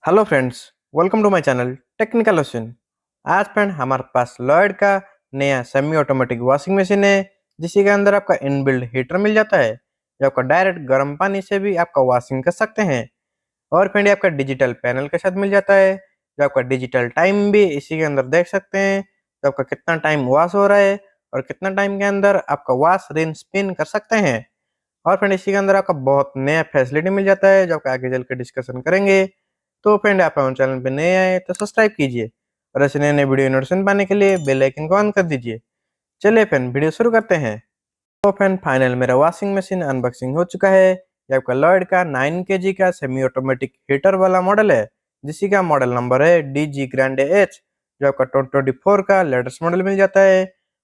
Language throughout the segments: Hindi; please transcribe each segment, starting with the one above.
Hello friends, welcome to my channel technical ocean. आज फ्रेंड हमारे पास लॉयड का नया सेमी ऑटोमेटिक वॉशिंग मशीन है, जिसके अंदर आपका इनबिल्ट हीटर मिल जाता है जो आपका डायरेक्ट गर्म पानी से भी आपका वॉशिंग कर सकते हैं। और फ्रेंड आपका डिजिटल पैनल के साथ मिल जाता है जो आपका डिजिटल टाइम भी इसी के अंदर देख सकते हैं, तो आपका कितना टाइम वॉश हो रहा है और कितना टाइम के अंदर आपका वॉश रिन स्पिन कर सकते हैं। और फ्रेंड इसी के अंदर आपका बहुत नया फैसिलिटी मिल जाता है जो आपका आगे चल के डिस्कशन करेंगे। तो फ्रेंड आप हमारे चैनल पे नए आए तो सब्सक्राइब कीजिए और ऐसे नए नए वीडियो नोटिफिकेशन पाने के लिए बेल आइकन को ऑन कर दीजिए। चलिए फ्रेंड वीडियो शुरू करते हैं। तो फ्रेंड फाइनल मेरा वॉशिंग मशीन अनबॉक्सिंग हो चुका है। ये आपका लॉयड का 9 kg का सेमी ऑटोमेटिक हीटर वाला मॉडल है, जिसी का मॉडल नंबर है DG ग्रैंडे एच, जो आपका 2024 का लेटेस्ट मॉडल मिल जाता है।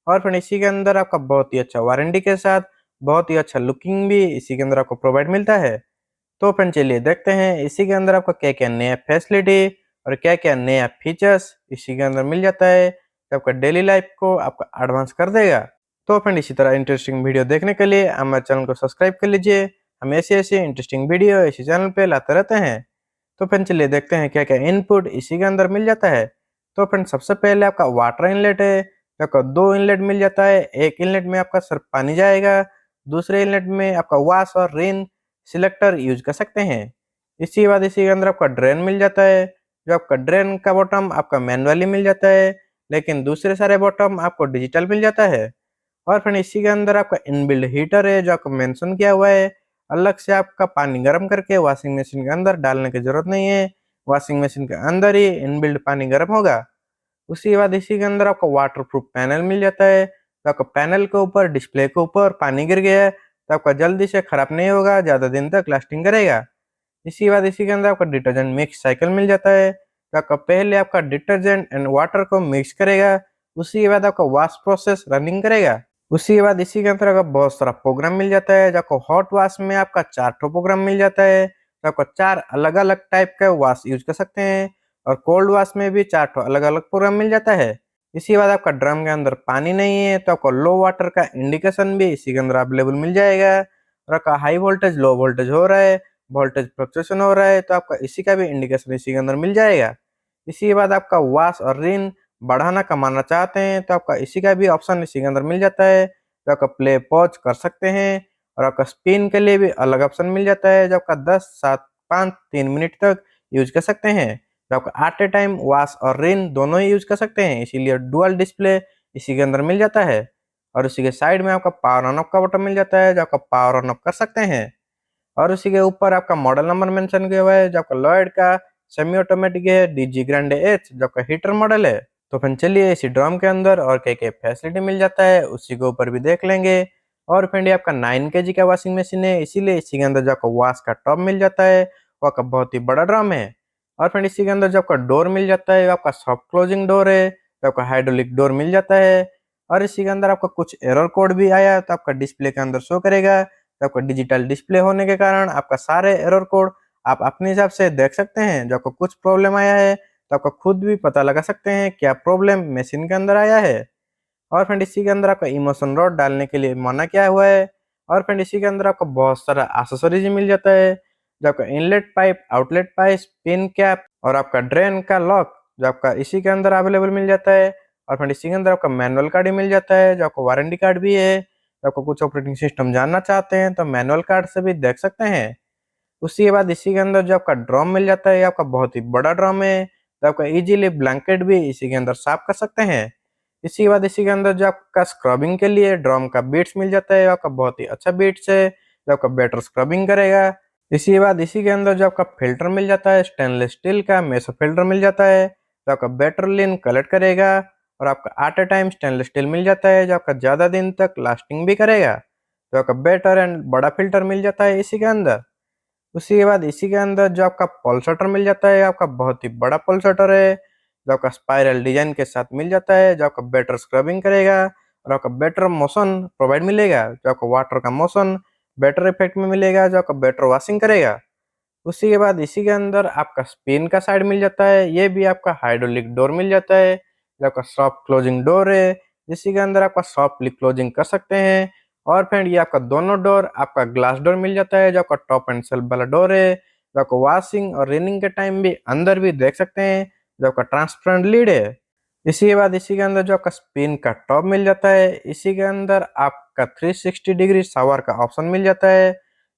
और फ्रेंड इसी के अंदर आपका बहुत ही अच्छा वारंटी के साथ बहुत ही अच्छा लुकिंग भी इसी के अंदर आपको प्रोवाइड मिलता है। तो फ्रेंड चलिए देखते हैं इसी के अंदर आपका क्या क्या नया फैसिलिटी और क्या क्या नया फीचर्स इसी के अंदर मिल जाता है जो आपका डेली लाइफ को आपका एडवांस कर देगा। तो फ्रेंड इसी तरह इंटरेस्टिंग वीडियो देखने के लिए हमारे चैनल को सब्सक्राइब कर लीजिए। हम ऐसे ऐसे इंटरेस्टिंग वीडियो इसी चैनल पे लाते रहते हैं। तो फ्रेंड चलिए देखते हैं क्या क्या इनपुट इसी के अंदर मिल जाता है। तो फ्रेंड सबसे पहले आपका वाटर इनलेट है, जो आपका दो इनलेट मिल जाता है। एक इनलेट में आपका सिर्फ पानी जाएगा, दूसरे इनलेट में आपका वॉश और रेन सिलेक्टर यूज कर सकते हैं। इसी बाद इसी के अंदर आपका ड्रेन मिल जाता है, जो आपका ड्रेन का बॉटम आपका मैनुअली मिल जाता है, लेकिन दूसरे सारे बॉटम आपको डिजिटल मिल जाता है। और फिर इसी के अंदर आपका इनबिल्ट हीटर है, जो आपको मेंशन किया हुआ है। अलग से आपका पानी गर्म करके वॉशिंग मशीन के अंदर डालने की जरूरत नहीं है, वॉशिंग मशीन के अंदर ही इनबिल्ट पानी गर्म होगा। उसके बाद इसी के अंदर आपको वाटर प्रूफ पैनल मिल जाता है, तो आपका पैनल के ऊपर डिस्प्ले के ऊपर पानी गिर गया है तो आपका जल्दी से खराब नहीं होगा, ज़्यादा दिन तक लास्टिंग करेगा। इसी बाद इसी के अंदर आपका डिटर्जेंट मिक्स साइकिल मिल जाता है, तो आपका पहले आपका डिटर्जेंट एंड वाटर को मिक्स करेगा, उसी के बाद आपका वॉश प्रोसेस रनिंग करेगा। उसी के बाद इसी के अंदर आपका बहुत सारा प्रोग्राम मिल जाता है, जो आपको हॉट वॉश में आपका 4 ठो प्रोग्राम मिल जाता है, तो आपको 4 अलग अलग टाइप का वॉश यूज कर सकते हैं। और कोल्ड वॉश में भी 4 ठो अलग अलग प्रोग्राम मिल जाता है। इसी बाद आपका ड्रम के अंदर पानी नहीं है तो आपको लो वाटर का इंडिकेशन भी इसी के अंदर अवेलेबल मिल जाएगा। और आपका हाई वोल्टेज लो वोल्टेज हो रहा है, वोल्टेज फ्लक्चुएशन हो रहा है, तो आपका इसी का भी इंडिकेशन इसी के अंदर मिल जाएगा। इसी के बाद आपका वॉश और रिन बढ़ाना कमाना चाहते हैं तो आपका इसी का भी ऑप्शन इसी के अंदर मिल जाता है, जो आपका प्ले पॉज कर सकते हैं। और आपका स्पिन के लिए भी अलग ऑप्शन मिल जाता है, जो आपका 10 7 5 3 मिनट तक यूज कर सकते हैं। तो आपका एट ए टाइम वॉश और रिन दोनों ही यूज कर सकते हैं, इसीलिए डुअल डिस्प्ले इसी के अंदर मिल जाता है। और उसी के साइड में आपका पावर ऑन ऑफ का बटन मिल जाता है, जो आपका पावर ऑन ऑफ कर सकते हैं। और उसी के ऊपर आपका मॉडल नंबर मेंशन किया हुआ है, जो आपका लॉयड का सेमी ऑटोमेटिक है DG ग्रैंडे एच, जो आपका हीटर मॉडल है। तो फिर चलिए इसी ड्रम के अंदर और क्या क्या फैसिलिटी मिल जाता है उसी के ऊपर भी देख लेंगे। और फ्रेंड ये आपका 9 kg का वॉशिंग मशीन है, इसीलिए इसी के अंदर जो आपका वॉश का टब मिल जाता है वो आपका बहुत ही बड़ा ड्रम है। और फ्रेंड इसी के अंदर जो आपका डोर मिल जाता है वो आपका सॉफ्ट क्लोजिंग डोर है, जो आपका हाइड्रोलिक डोर मिल जाता है। और इसी के अंदर आपका कुछ एरर कोड भी आया तो आपका डिस्प्ले के अंदर शो करेगा, तो आपका डिजिटल डिस्प्ले होने के कारण आपका सारे एरर कोड आप अपने हिसाब से देख सकते हैं। जो आपको कुछ प्रॉब्लम आया है तो आपका खुद भी पता लगा सकते हैं क्या प्रॉब्लम मशीन के अंदर आया है। और फ्रेंड इसी के अंदर आपका इमोशन रॉड डालने के लिए मना किया हुआ है। और फ्रेंड इसी के अंदर आपको बहुत सारा एक्सेसरीज मिल जाता है, जो आपका inlet pipe, outlet pipe, pin cap और आपका ड्रेन का लॉक, जो आपका इसी के अंदर अवेलेबल मिल जाता है। और फ्रेंड इसी के अंदर आपका मैनुअल कार्ड भी मिल जाता है, जो आपको वारंटी कार्ड भी है। तो आपको कुछ ऑपरेटिंग सिस्टम जानना चाहते हैं तो मैनुअल कार्ड से भी देख सकते हैं। उसके बाद इसी के अंदर जो आपका ड्रम मिल जाता है, ये आपका बहुत ही बड़ा ड्रम है, तो आपका इजीली ब्लैंकेट भी इसी के अंदर साफ कर सकते हैं। इसी के बाद इसी के अंदर जो आपका स्क्रबिंग के लिए ड्रम का बीट्स मिल जाता है, आपका बहुत ही अच्छा बीट्स है, जो आपका बेटर स्क्रबिंग करेगा। इसी के बाद इसी के अंदर जो आपका फिल्टर मिल जाता है, स्टेनलेस स्टील का मेसो फिल्टर मिल जाता है, जो आपका बेटर लिन कलेक्ट करेगा। और आपका at a time stainless steel मिल जाता है, जो आपका ज़्यादा दिन तक लास्टिंग भी करेगा। तो आपका बेटर एंड बड़ा फिल्टर मिल जाता है इसी के अंदर। उसी के बाद इसी के अंदर जो आपका पल्सेटर मिल जाता है, आपका बहुत ही बड़ा पल्सेटर है, जो आपका स्पाइरल डिजाइन के साथ मिल जाता है, जो आपका बेटर स्क्रबिंग करेगा और आपका बेटर मोशन प्रोवाइड मिलेगा, जो आपका वाटर का मोशन बेटर इफेक्ट में मिलेगा, जो आपका बेटर वॉशिंग करेगा। उसी के बाद इसी के अंदर आपका स्पिन का साइड मिल जाता है, ये भी आपका हाइड्रोलिक डोर मिल जाता है, जो आपका सॉफ्ट क्लोजिंग डोर है, जिसके अंदर आपका सॉफ्टली क्लोजिंग कर सकते हैं। और फ्रेंड ये आपका दोनों डोर आपका ग्लास डोर मिल जाता है, जो आपका टॉप एंड सेल्फ वाला डोर है, जो आपको वॉशिंग और रेनिंग के टाइम भी अंदर भी देख सकते हैं, जो आपका ट्रांसपेरेंट लीड है। इसी के बाद इसी के अंदर जो आपका स्पिन का टॉप मिल जाता है, इसी के अंदर आपका 360 डिग्री शावर का ऑप्शन मिल जाता है,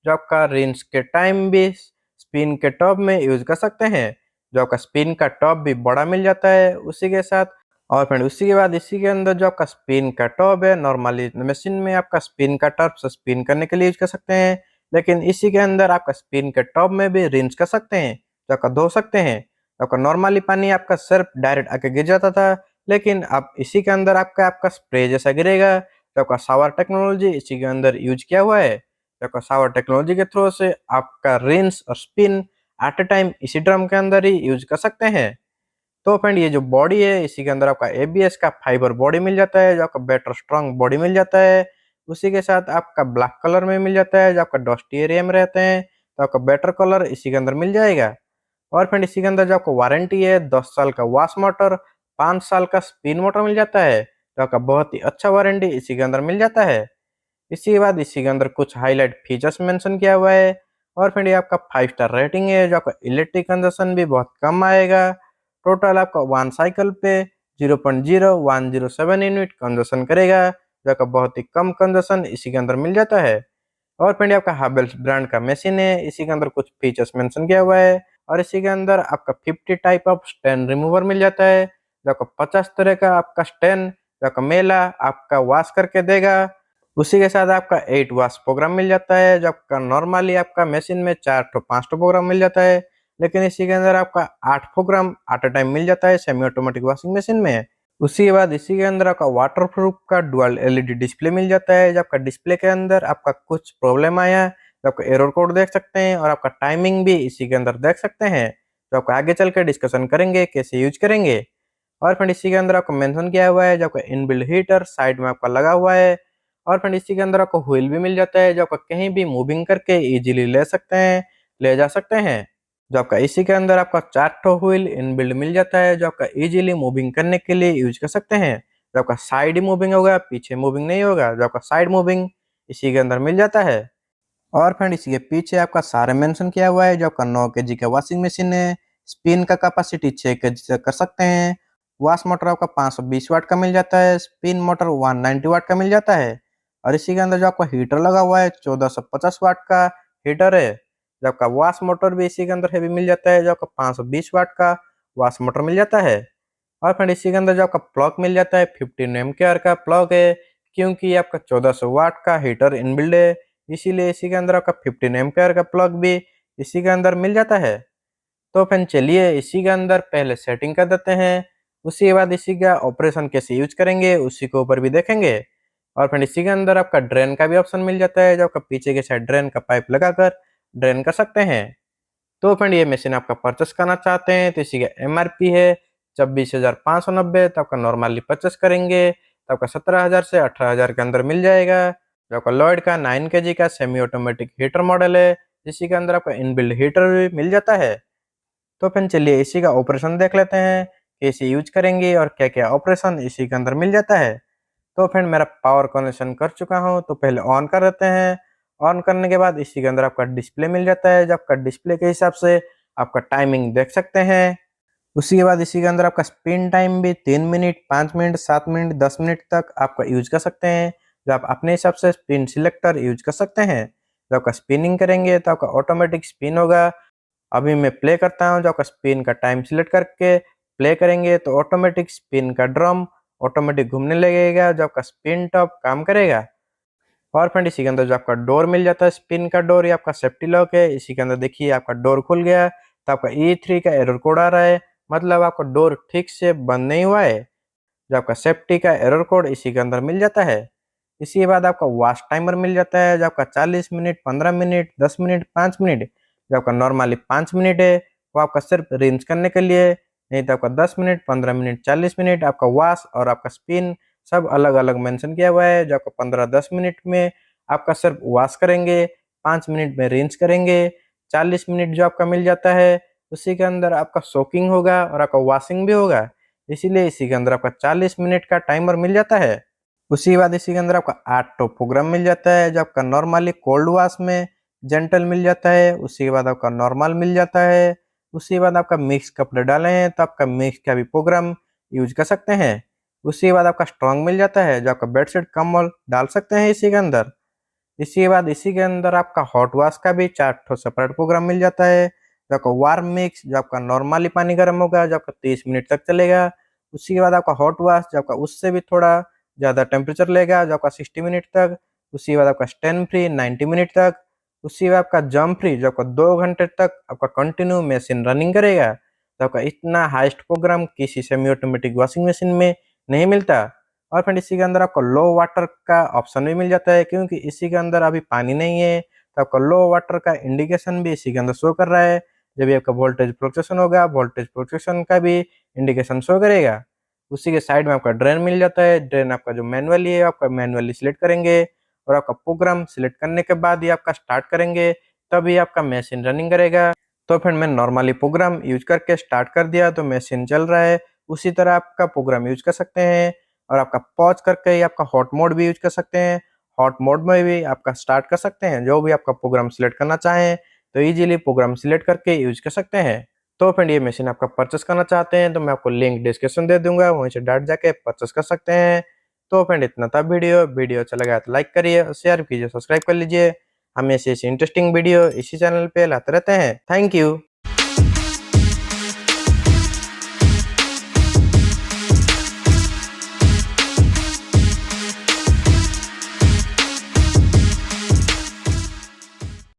जो आपका रिंस के टाइम भी स्पिन के टॉप में यूज कर सकते हैं। जो आपका स्पिन का टॉप भी बड़ा मिल जाता है उसी के साथ। और फिर उसी के बाद इसी के अंदर जो आपका स्पिन का टॉप है, नॉर्मली मशीन में आपका स्पिन का टॉप से स्पिन करने के लिए यूज कर सकते हैं, लेकिन इसी के अंदर आपका स्पिन के टॉप में भी रिंस कर सकते हैं, जो आपका धो सकते हैं। आपका नॉर्मली पानी आपका सिर्फ डायरेक्ट आके गिर जाता था, लेकिन अब इसी के अंदर आपका आपका स्प्रे जैसा गिरेगा। जो आपका शावर टेक्नोलॉजी इसी के अंदर यूज किया हुआ है। जो आपका शावर टेक्नोलॉजी के थ्रू से आपका रिंस और स्पिन एट अ टाइम इसी ड्रम के अंदर ही यूज कर सकते हैं। तो फ्रेंड ये जो बॉडी है इसी के अंदर आपका एबीएस का फाइबर बॉडी मिल जाता है, जो आपका बेटर स्ट्रॉन्ग बॉडी मिल जाता है। उसी के साथ आपका ब्लैक कलर में मिल जाता है, जो आपका डस्टी एरिया में रहते हैं तो आपका बेटर कलर इसी के अंदर मिल जाएगा। और फ्रेंड इसी के अंदर जो आपको वारंटी है 10 साल का वॉश मोटर, 5 साल का स्पिन मोटर मिल जाता है, तो आपका बहुत ही अच्छा वारंटी इसी के अंदर मिल जाता है। इसी के बाद इसी के अंदर कुछ हाईलाइट फीचर्स मेंशन किया हुआ है। और फ्रेंड ये आपका 5 स्टार रेटिंग है, जो आपका इलेक्ट्रिक कंजप्शन भी बहुत कम आएगा। टोटल आपका वन साइकिल पे 0.0107 यूनिट कंजप्शन करेगा, जो आपका बहुत ही कम कंजप्शन इसी के अंदर मिल जाता है। और फ्रेंड आपका हावेल्स ब्रांड का मशीन है, इसी के अंदर कुछ फीचर्स मेंशन किया हुआ है। और इसी के अंदर आपका 50 टाइप ऑफ स्टेन रिमूवर मिल जाता है, जो आपका 50 तरह का आपका स्टेन जो आपका मेला आपका वॉश करके देगा। उसी के साथ आपका 8 वॉश प्रोग्राम मिल जाता है, जो आपका नॉर्मली आपका मशीन में 4 to 5 प्रोग्राम मिल जाता है, लेकिन इसी के अंदर आपका 8 प्रोग्राम एट अ टाइम मिल जाता है सेमी ऑटोमेटिक वॉशिंग मशीन में। उसी के बाद इसी के अंदर आपका वाटर प्रूफ का डुअल एलईडी डिस्प्ले मिल जाता है, जो आपका डिस्प्ले के अंदर आपका कुछ प्रॉब्लम आया तो आपका एरर कोड देख सकते हैं, और आपका टाइमिंग भी इसी के अंदर देख सकते हैं, जो आपको आगे चल के डिस्कशन करेंगे कैसे यूज करेंगे। और फ्रेंड इसी के अंदर आपको मेंशन किया हुआ है, जो आपका इनबिल्ट हीटर साइड में आपका लगा हुआ है। और फ्रेंड इसी के अंदर आपको व्हील भी मिल जाता है, जो आपका कहीं भी मूविंग करके इजीली ले सकते हैं, ले जा सकते हैं। जो आपका इसी के अंदर आपका 4 ठो व्हील इनबिल्ट मिल जाता है, जो आपका इजीली मूविंग करने के लिए यूज कर सकते हैं। जो आपका साइड मूविंग होगा, पीछे मूविंग नहीं होगा, जो आपका साइड मूविंग इसी के अंदर मिल जाता है। और फ्रेंड इसी के पीछे आपका सारे मेंशन किया हुआ है, जो आपका 9 केजी का वॉशिंग मशीन है, स्पिन का कैपेसिटी 6 केजी तक कर सकते हैं। वॉश मोटर आपका 520 वाट का मिल जाता है, स्पिन मोटर 190 वाट का मिल जाता है। और इसी के अंदर जो आपका हीटर लगा हुआ है 1450 वाट का हीटर है। जो आपका वॉश मोटर भी इसी के अंदर हैवी मिल जाता है, जो आपका 520 वाट का वॉश मोटर मिल जाता है। और फ्रेंड इसी के अंदर जो आपका प्लग मिल जाता है 15 एम्पियर का प्लग है, क्योंकि ये आपका 1400 वाट का हीटर इनबिल्ड है, इसीलिए इसी के अंदर आपका 15 एम्पियर का प्लग भी इसी के अंदर मिल जाता है। तो फ्रेंड चलिए इसी के अंदर पहले सेटिंग कर देते हैं, उसी के बाद इसी का ऑपरेशन कैसे यूज करेंगे उसी के ऊपर भी देखेंगे। और फ्रेंड इसी के अंदर आपका ड्रेन का भी ऑप्शन मिल जाता है, जो आपका पीछे के साइड ड्रेन का पाइप लगाकर ड्रेन कर सकते हैं। तो फ्रेंड ये मशीन आपका परचेस करना चाहते हैं तो इसी का एमआरपी है 26,590, तो आपका नॉर्मली परचेस करेंगे तो आपका 17,000 से 18,000 के अंदर मिल जाएगा। जो आपका लॉयड का 9 केजी का सेमी ऑटोमेटिक हीटर मॉडल है, इसी के अंदर आपका इनबिल्ट हीटर भी मिल जाता है। तो फ्रेंड चलिए इसी का ऑपरेशन देख लेते हैं, कैसे यूज करेंगे और क्या क्या ऑपरेशन इसी के अंदर मिल जाता है। तो फ्रेंड मेरा पावर कनेक्शन कर चुका हूँ, तो पहले ऑन कर देते हैं। ऑन करने के बाद इसी के अंदर आपका डिस्प्ले मिल जाता है, जो आपका डिस्प्ले के हिसाब से आपका टाइमिंग देख सकते हैं। उसी के बाद इसी के अंदर आपका स्पिन टाइम भी 3 मिनट, 5 मिनट, 7 मिनट, 10 मिनट तक आपका यूज कर सकते हैं, जो आप अपने हिसाब से स्पिन सिलेक्टर यूज कर सकते हैं। जो आपका स्पिनिंग करेंगे तो आपका ऑटोमेटिक स्पिन होगा। अभी मैं प्ले करता हूँ, जो आपका स्पिन का टाइम सिलेक्ट करके प्ले करेंगे तो ऑटोमेटिक स्पिन का ड्रम ऑटोमेटिक घूमने लगेगा, जो आपका स्पिन टॉप काम करेगा। और फ्रेंड इसी के अंदर जो आपका डोर मिल जाता है, स्पिन का डोर, ये आपका सेफ्टी लॉक है। इसी के अंदर देखिए आपका डोर खुल गया, तो आपका E3 का एरर कोड आ रहा है, मतलब आपका डोर ठीक से बंद नहीं हुआ है। जो आपका सेफ्टी का एरर कोड इसी के अंदर मिल जाता है। इसी के बाद आपका वॉश टाइमर मिल जाता है, जो आपका 40 मिनट, 15 मिनट, 10 मिनट, 5 मिनट। जो आपका नॉर्मली 5 मिनट है वो आपका सिर्फ रिंस करने के लिए, नहीं तो आपका 10 मिनट, 15 मिनट, 40 मिनट आपका वॉश और आपका स्पिन सब अलग अलग मेंशन किया हुआ है। जो आपका 15-10 मिनट में आपका सिर्फ वॉश करेंगे, 5 मिनट में रिंस करेंगे, 40 मिनट जो आपका मिल जाता है उसी के अंदर आपका सोकिंग होगा और आपका वॉशिंग भी होगा, इसीलिए इसी के अंदर आपका 40 मिनट का टाइमर मिल जाता है। उसी के बाद इसी के अंदर आपका 8 टॉप प्रोग्राम मिल जाता है, जो आपका नॉर्मली कोल्ड वॉश में जेंटल मिल जाता है, उसी के बाद आपका नॉर्मल मिल जाता है, उसके बाद आपका मिक्स कपड़े डाले हैं तो आपका मिक्स का भी प्रोग्राम यूज कर सकते हैं। उसके बाद आपका स्ट्रॉन्ग मिल जाता है जो आपका बेडशीट कंबल डाल सकते हैं इसी के अंदर। इसी के बाद इसी के अंदर आपका हॉट वॉश का भी 4 ठो सेपरेट प्रोग्राम मिल जाता है। जो आपका वार्म मिक्स जो आपका नॉर्मली पानी गर्म होगा जो आपका 30 मिनट तक चलेगा। उसी के बाद आपका हॉट वॉश जो आपका उससे भी थोड़ा ज़्यादा टेम्परेचर लेगा जो आपका 60 मिनट तक। उसी के बाद आपका स्टेन फ्री 90 मिनट तक। उसी के बाद आपका जंप फ्री जो आपका 2 घंटे तक आपका कंटिन्यू मशीन रनिंग करेगा। तो आपका इतना हाईएस्ट प्रोग्राम किसी सेमी ऑटोमेटिक वॉशिंग मशीन में नहीं मिलता। और फ्रेंड इसी के अंदर आपको लो वाटर का ऑप्शन भी मिल जाता है क्योंकि इसी के अंदर अभी पानी नहीं है, तो आपका लो वाटर का इंडिकेशन भी इसी के अंदर शो कर रहा है। जब भी आपका वोल्टेज फ्लक्चुएशन होगा वोल्टेज फ्लक्चुएशन का भी इंडिकेशन शो करेगा। उसी के साइड में आपका ड्रेन मिल जाता है। ड्रेन आपका जो मैनुअली है आपका मैनुअली सिलेक्ट करेंगे और आपका प्रोग्राम सिलेक्ट करने के बाद ही आपका स्टार्ट करेंगे तभी आपका मशीन रनिंग करेगा। तो फिर मैं नॉर्मली प्रोग्राम यूज करके स्टार्ट कर दिया तो मशीन चल रहा है। उसी तरह आपका प्रोग्राम यूज कर सकते हैं और आपका पॉज करके ही आपका हॉट मोड भी यूज कर सकते हैं। हॉट मोड में भी आपका स्टार्ट कर सकते हैं जो भी आपका प्रोग्राम सिलेक्ट करना चाहें तो इजीली प्रोग्राम सिलेक्ट करके यूज कर सकते हैं। तो फ्रेंड ये मशीन आपका परचेस करना चाहते हैं तो मैं आपको लिंक डिस्क्रिप्शन दे दूंगा, वहीं से डायरेक्ट जाके परचेस कर सकते हैं। तो फ्रेंड इतना था वीडियो अच्छा लगा तो लाइक करिए और शेयर कीजिए, सब्सक्राइब कर लीजिए। हम ऐसी इंटरेस्टिंग वीडियो इसी चैनल पे लाते रहते हैं। Thank you.